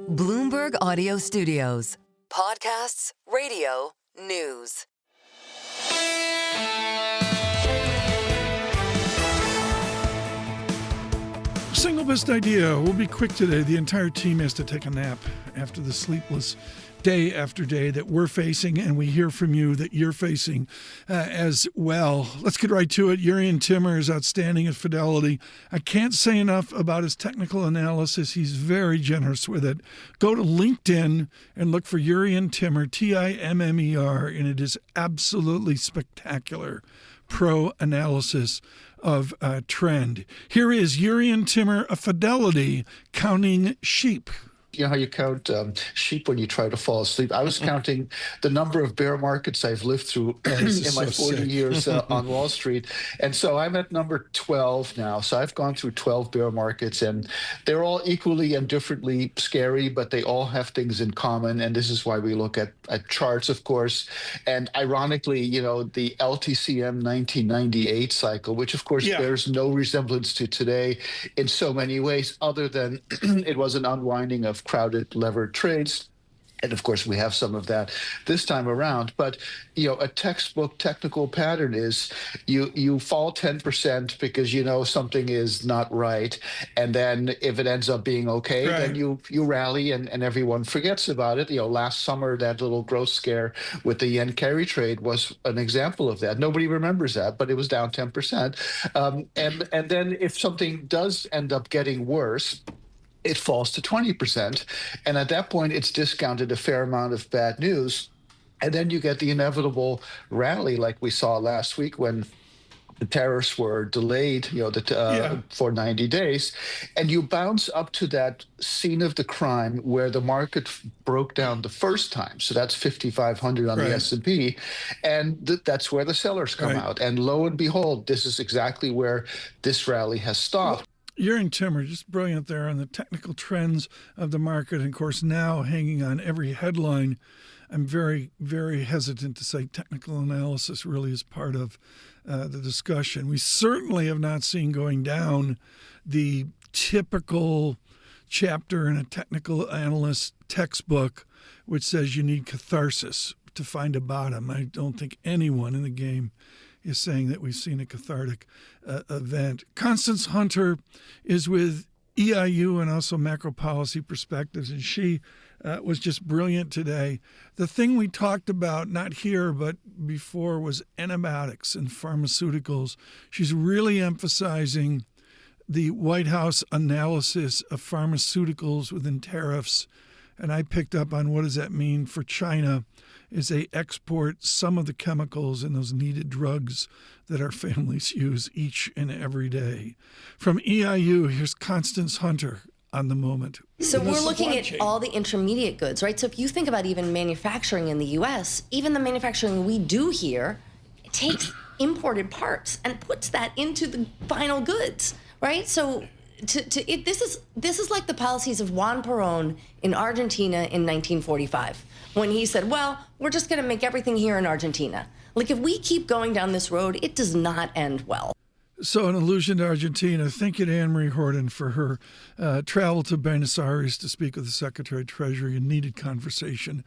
Bloomberg Audio Studios. Podcasts, radio, news. Single best idea. We'll be quick today. The entire team has to take a nap after the sleepless day after day that we're facing, and we hear from you that you're facing as well. Let's get right to it. Jurrien Timmer is outstanding at Fidelity. I can't say enough about his technical analysis. He's very generous with it. Go to LinkedIn and look for Jurrien Timmer, Timmer, and it is absolutely spectacular pro analysis of a trend. Here is Jurrien Timmer of Fidelity counting sheep. You know how you count sheep when you try to fall asleep? I was counting the number of bear markets I've lived through in my 40 years on Wall Street. And so I'm at number 12 now. So I've gone through 12 bear markets, and they're all equally and differently scary, but they all have things in common. And this is why we look at charts, of course. And ironically, you know, the LTCM 1998 cycle, which of course bears no resemblance to today in so many ways, other than it was an unwinding of crowded levered trades. And of course, we have some of that this time around. But, you know, a textbook technical pattern is you fall 10% because you know something is not right. And then if it ends up being okay, then you rally and everyone forgets about it. You know, last summer, that little growth scare with the yen carry trade was an example of that. Nobody remembers that, but it was down 10%. And then if something does end up getting worse, it falls to 20%. And at that point, it's discounted a fair amount of bad news. And then you get the inevitable rally like we saw last week when the tariffs were delayed, for 90 days. And you bounce up to that scene of the crime where the market broke down the first time. So that's 5,500 on the S&P. And that's where the sellers come out. And lo and behold, this is exactly where this rally has stopped. Jurrien Timmer, just brilliant there on the technical trends of the market. And of course, now hanging on every headline, I'm very, very hesitant to say technical analysis really is part of the discussion. We certainly have not seen going down the typical chapter in a technical analyst textbook, which says you need catharsis to find a bottom. I don't think anyone in the game is saying that we've seen a cathartic event. Constance Hunter is with EIU and also Macro Policy Perspectives, and she was just brilliant today. The thing we talked about, not here but before, was antibiotics and pharmaceuticals. She's really emphasizing the White House analysis of pharmaceuticals within tariffs, and I picked up on what does that mean for China is they export some of the chemicals and those needed drugs that our families use each and every day. From EIU, here's Constance Hunter on the moment. So we're looking at all the intermediate goods, right? So if you think about even manufacturing in the U.S., even the manufacturing we do here takes imported parts and puts that into the final goods, right? So this is like the policies of Juan Perón in Argentina in 1945. When he said, well, we're just going to make everything here in Argentina. Like, if we keep going down this road, it does not end well. So an allusion to Argentina. Thank you to Anne-Marie Horton for her travel to Buenos Aires to speak with the Secretary of Treasury. A needed conversation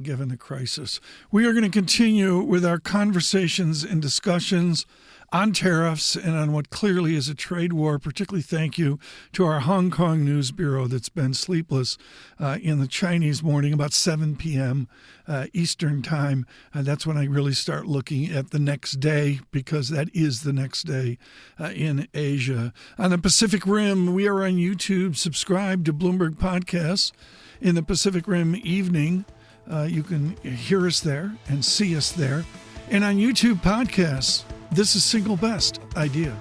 given the crisis. We are going to continue with our conversations and discussions on tariffs and on what clearly is a trade war. Particularly thank you to our Hong Kong News Bureau that's been sleepless in the Chinese morning, about 7 p.m. Eastern time. That's when I really start looking at the next day, because that is the next day in Asia. On the Pacific Rim, we are on YouTube. Subscribe to Bloomberg Podcasts. In the Pacific Rim evening, you can hear us there and see us there. And on YouTube Podcasts, this is Single Best Idea.